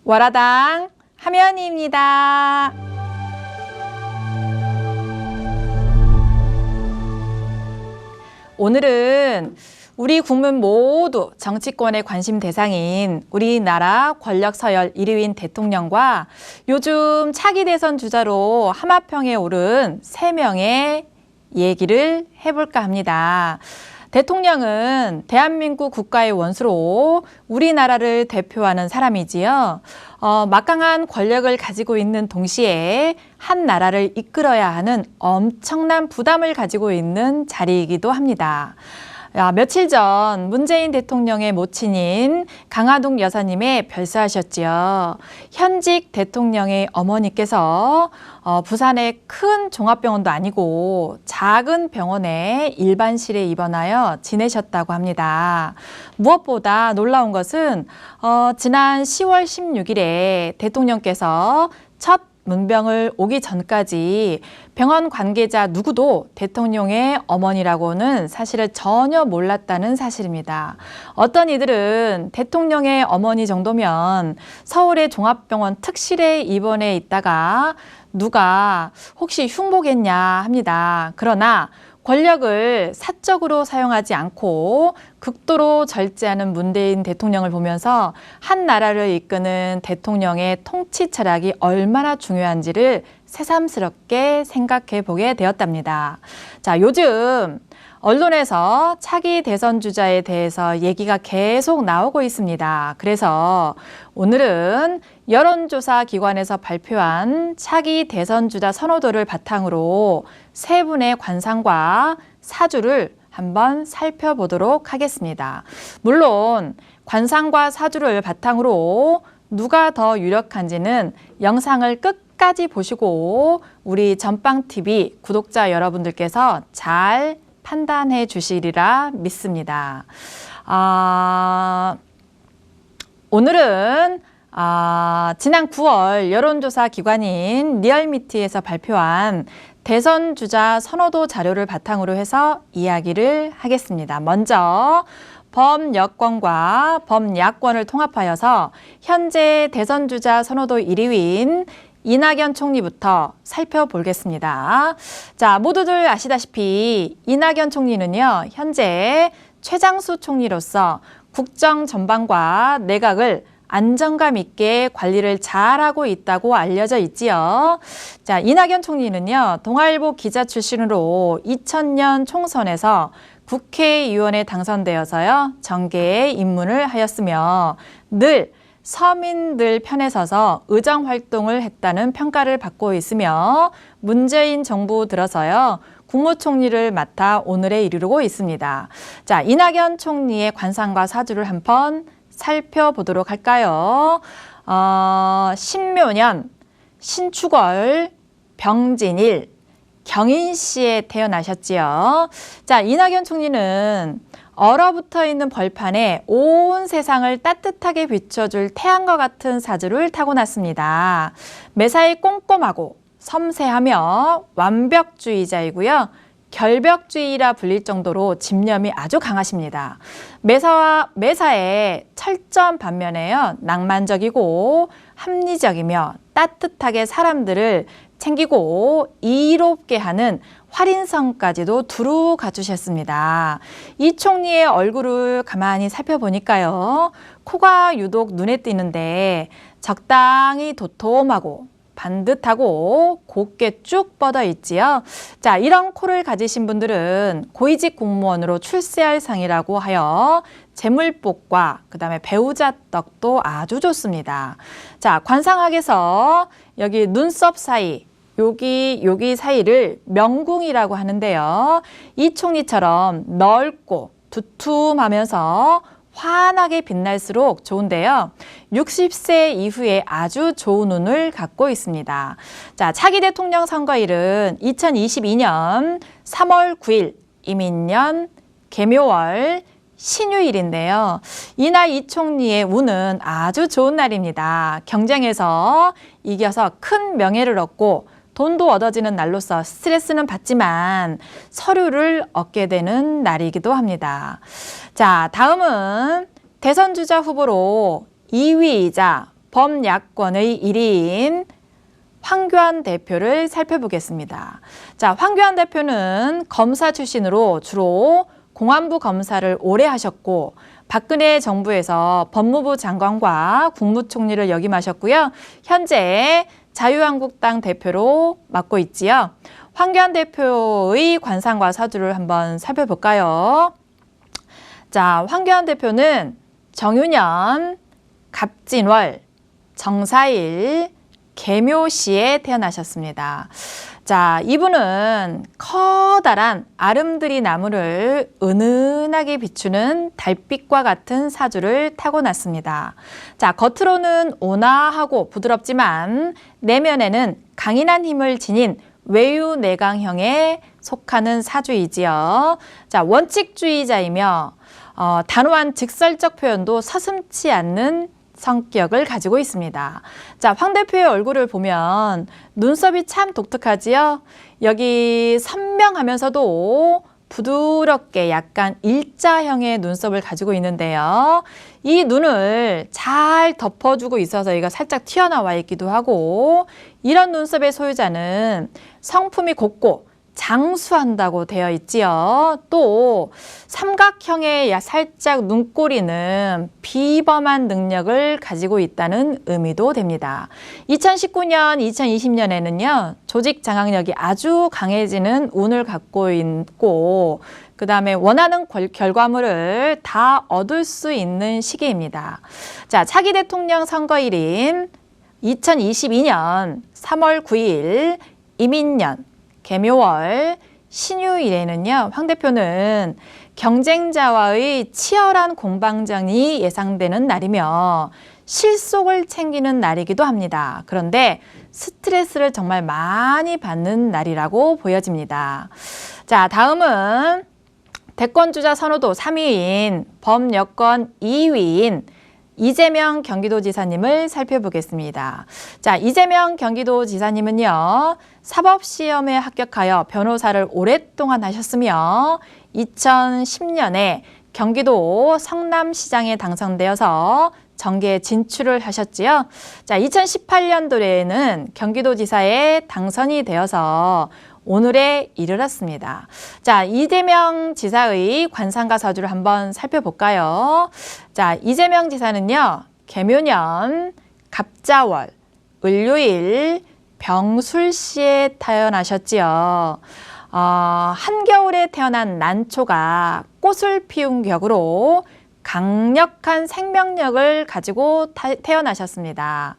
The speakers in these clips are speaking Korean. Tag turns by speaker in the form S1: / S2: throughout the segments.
S1: 월화당 하면이입니다. 오늘은 우리 국민 모두 정치권의 관심 대상인 우리나라 권력 서열 1위인 대통령과 요즘 차기 대선 주자로 하마평에 오른 3명의 얘기를 해볼까 합니다. 대통령은 대한민국 국가의 원수로 우리나라를 대표하는 사람이지요. 막강한 권력을 가지고 있는 동시에 한 나라를 이끌어야 하는 엄청난 부담을 가지고 있는 자리이기도 합니다. 며칠 전 문재인 대통령의 모친인 강화동 여사님에 별세하셨지요. 현직 대통령의 어머니께서 부산의 큰 종합병원도 아니고 작은 병원에 일반실에 입원하여 지내셨다고 합니다. 무엇보다 놀라운 것은 지난 10월 16일에 대통령께서 첫 문병을 오기 전까지 병원 관계자 누구도 대통령의 어머니라고는 사실을 전혀 몰랐다는 사실입니다. 어떤 이들은 대통령의 어머니 정도면 서울의 종합병원 특실에 입원해 있다가 누가 혹시 흉보겠냐 합니다. 그러나 권력을 사적으로 사용하지 않고 극도로 절제하는 문재인 대통령을 보면서 한 나라를 이끄는 대통령의 통치 철학이 얼마나 중요한지를 새삼스럽게 생각해 보게 되었답니다. 자, 요즘 언론에서 차기 대선 주자에 대해서 얘기가 계속 나오고 있습니다. 그래서 오늘은 여론조사 기관에서 발표한 차기 대선 주자 선호도를 바탕으로 세 분의 관상과 사주를 한번 살펴보도록 하겠습니다. 물론 관상과 사주를 바탕으로 누가 더 유력한지는 영상을 끝까지 보시고 우리 전빵TV 구독자 여러분들께서 잘 판단해 주시리라 믿습니다. 오늘은 지난 9월 여론조사 기관인 리얼미티에서 발표한 대선 주자 선호도 자료를 바탕으로 해서 이야기를 하겠습니다. 먼저 범여권과 범야권을 통합하여서 현재 대선 주자 선호도 1위인 이낙연 총리부터 살펴보겠습니다. 자, 모두들 아시다시피 이낙연 총리는요, 현재 최장수 총리로서 국정 전반과 내각을 안정감 있게 관리를 잘하고 있다고 알려져 있지요. 자, 이낙연 총리는요, 동아일보 기자 출신으로 2000년 총선에서 국회의원에 당선되어서요, 정계에 입문을 하였으며 늘 서민들 편에 서서 의정 활동을 했다는 평가를 받고 있으며 문재인 정부 들어서요, 국무총리를 맡아 오늘에 이르고 있습니다. 자, 이낙연 총리의 관상과 사주를 한번 살펴보도록 할까요? 신묘년, 신축월, 병진일, 경인시에 태어나셨지요. 자, 이낙연 총리는 얼어붙어 있는 벌판에 온 세상을 따뜻하게 비춰줄 태양과 같은 사주를 타고났습니다. 매사에 꼼꼼하고 섬세하며 완벽주의자이고요. 결벽주의라 불릴 정도로 집념이 아주 강하십니다. 매사에 철저한 반면에요, 낭만적이고 합리적이며 따뜻하게 사람들을 챙기고 이롭게 하는 활인성까지도 두루 갖추셨습니다. 이 총리의 얼굴을 가만히 살펴보니까요, 코가 유독 눈에 띄는데 적당히 도톰하고 반듯하고 곱게 쭉 뻗어 있지요. 자, 이런 코를 가지신 분들은 고위직 공무원으로 출세할 상이라고 하여 재물복과 그다음에 배우자 떡도 아주 좋습니다. 자, 관상학에서 여기 눈썹 사이, 여기 사이를 명궁이라고 하는데요. 이 총리처럼 넓고 두툼하면서 환하게 빛날수록 좋은데요. 60세 이후에 아주 좋은 운을 갖고 있습니다. 자, 차기 대통령 선거일은 2022년 3월 9일 이민년 개묘월 신유일인데요. 이날 이 총리의 운은 아주 좋은 날입니다. 경쟁에서 이겨서 큰 명예를 얻고 돈도 얻어지는 날로서 스트레스는 받지만 서류를 얻게 되는 날이기도 합니다. 자, 다음은 대선 주자 후보로 2위이자 범야권의 1위인 황교안 대표를 살펴보겠습니다. 자, 황교안 대표는 검사 출신으로 주로 공안부 검사를 오래 하셨고 박근혜 정부에서 법무부 장관과 국무총리를 역임하셨고요. 현재 자유한국당 대표로 맡고 있지요. 황교안 대표의 관상과 사주를 한번 살펴볼까요? 자, 황교안 대표는 정유년, 갑진월, 정사일, 계묘시에 태어나셨습니다. 자, 이분은 커다란 아름드리 나무를 은은하게 비추는 달빛과 같은 사주를 타고났습니다. 자, 겉으로는 온화하고 부드럽지만 내면에는 강인한 힘을 지닌 외유내강형에 속하는 사주이지요. 자, 원칙주의자이며 단호한 직설적 표현도 서슴지 않는 성격을 가지고 있습니다. 자, 황 대표의 얼굴을 보면 눈썹이 참 독특하지요. 여기 선명하면서도 부드럽게 약간 일자형의 눈썹을 가지고 있는데요. 이 눈을 잘 덮어주고 있어서 얘가 살짝 튀어나와 있기도 하고, 이런 눈썹의 소유자는 성품이 곱고 장수한다고 되어 있지요. 또 삼각형의 살짝 눈꼬리는 비범한 능력을 가지고 있다는 의미도 됩니다. 2019년, 2020년에는요. 조직 장악력이 아주 강해지는 운을 갖고 있고 그 다음에 원하는 결과물을 다 얻을 수 있는 시기입니다. 자, 차기 대통령 선거일인 2022년 3월 9일 이민년 계묘월 신유일에는요, 황 대표는 경쟁자와의 치열한 공방전이 예상되는 날이며 실속을 챙기는 날이기도 합니다. 그런데 스트레스를 정말 많이 받는 날이라고 보여집니다. 자, 다음은 대권주자 선호도 3위인 범여권 2위인 이재명 경기도지사님을 살펴보겠습니다. 자, 이재명 경기도지사님은요, 사법시험에 합격하여 변호사를 오랫동안 하셨으며 2010년에 경기도 성남시장에 당선되어서 정계에 진출을 하셨지요. 자, 2018년도에는 경기도지사에 당선이 되어서 오늘에 이르렀습니다. 자, 이재명 지사의 관상가 사주를 한번 살펴볼까요? 자, 이재명 지사는요, 계묘년, 갑자월, 을요일, 병술시에 태어나셨지요. 한겨울에 태어난 난초가 꽃을 피운 격으로 강력한 생명력을 가지고 태어나셨습니다.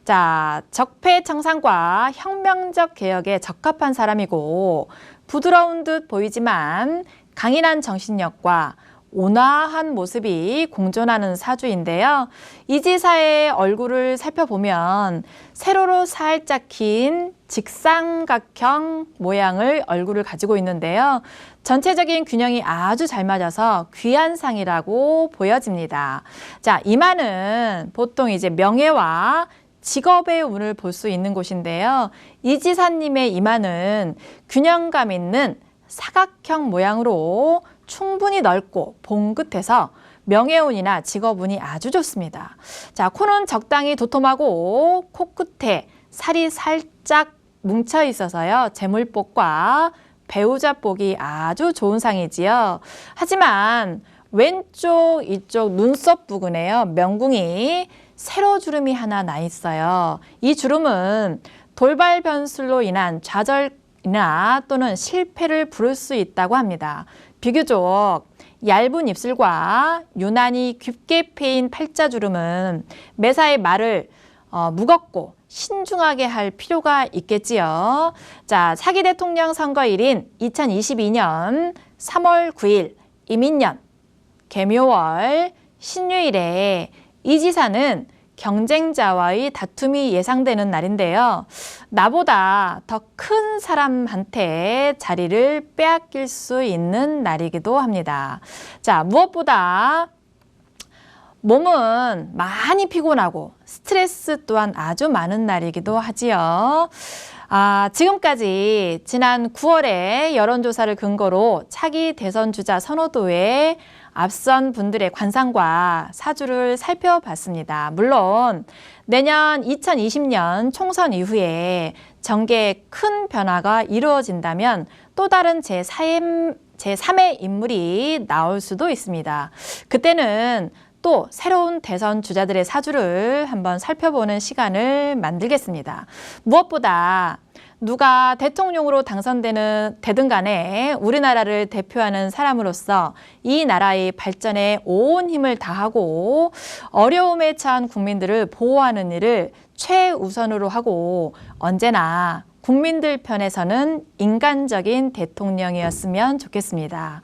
S1: 자, 적폐청산과 혁명적 개혁에 적합한 사람이고 부드러운 듯 보이지만 강인한 정신력과 온화한 모습이 공존하는 사주인데요. 이 지사의 얼굴을 살펴보면 세로로 살짝 긴 직삼각형 모양의 얼굴을 가지고 있는데요. 전체적인 균형이 아주 잘 맞아서 귀한 상이라고 보여집니다. 자, 이마는 보통 이제 명예와 직업의 운을 볼 수 있는 곳인데요. 이 지사님의 이마는 균형감 있는 사각형 모양으로 충분히 넓고 봉긋해서 명예운이나 직업운이 아주 좋습니다. 자, 코는 적당히 도톰하고 코끝에 살이 살짝 뭉쳐 있어서요. 재물복과 배우자복이 아주 좋은 상이지요. 하지만 왼쪽 이쪽 눈썹 부근에요. 명궁이 세로 주름이 하나 나 있어요. 이 주름은 돌발 변술로 인한 좌절이나 또는 실패를 부를 수 있다고 합니다. 비교적 얇은 입술과 유난히 깊게 패인 팔자주름은 매사의 말을 무겁고 신중하게 할 필요가 있겠지요. 자, 차기 대통령 선거일인 2022년 3월 9일 이민년 계묘월 신유일에 이 지사는 경쟁자와의 다툼이 예상되는 날인데요. 나보다 더 큰 사람한테 자리를 빼앗길 수 있는 날이기도 합니다. 자, 무엇보다 몸은 많이 피곤하고 스트레스 또한 아주 많은 날이기도 하지요. 지금까지 지난 9월에 여론조사를 근거로 차기 대선 주자 선호도에 앞선 분들의 관상과 사주를 살펴봤습니다. 물론 내년 2020년 총선 이후에 정계에 큰 변화가 이루어진다면 또 다른 제3의 인물이 나올 수도 있습니다. 그때는 또 새로운 대선 주자들의 사주를 한번 살펴보는 시간을 만들겠습니다. 무엇보다 누가 대통령으로 되든 간에 우리나라를 대표하는 사람으로서 이 나라의 발전에 온 힘을 다하고 어려움에 처한 국민들을 보호하는 일을 최우선으로 하고 언제나 국민들 편에서는 인간적인 대통령이었으면 좋겠습니다.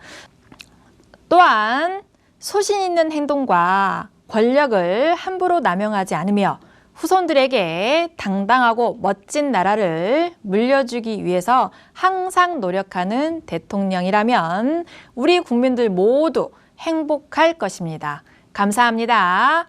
S1: 또한 소신 있는 행동과 권력을 함부로 남용하지 않으며 후손들에게 당당하고 멋진 나라를 물려주기 위해서 항상 노력하는 대통령이라면 우리 국민들 모두 행복할 것입니다. 감사합니다.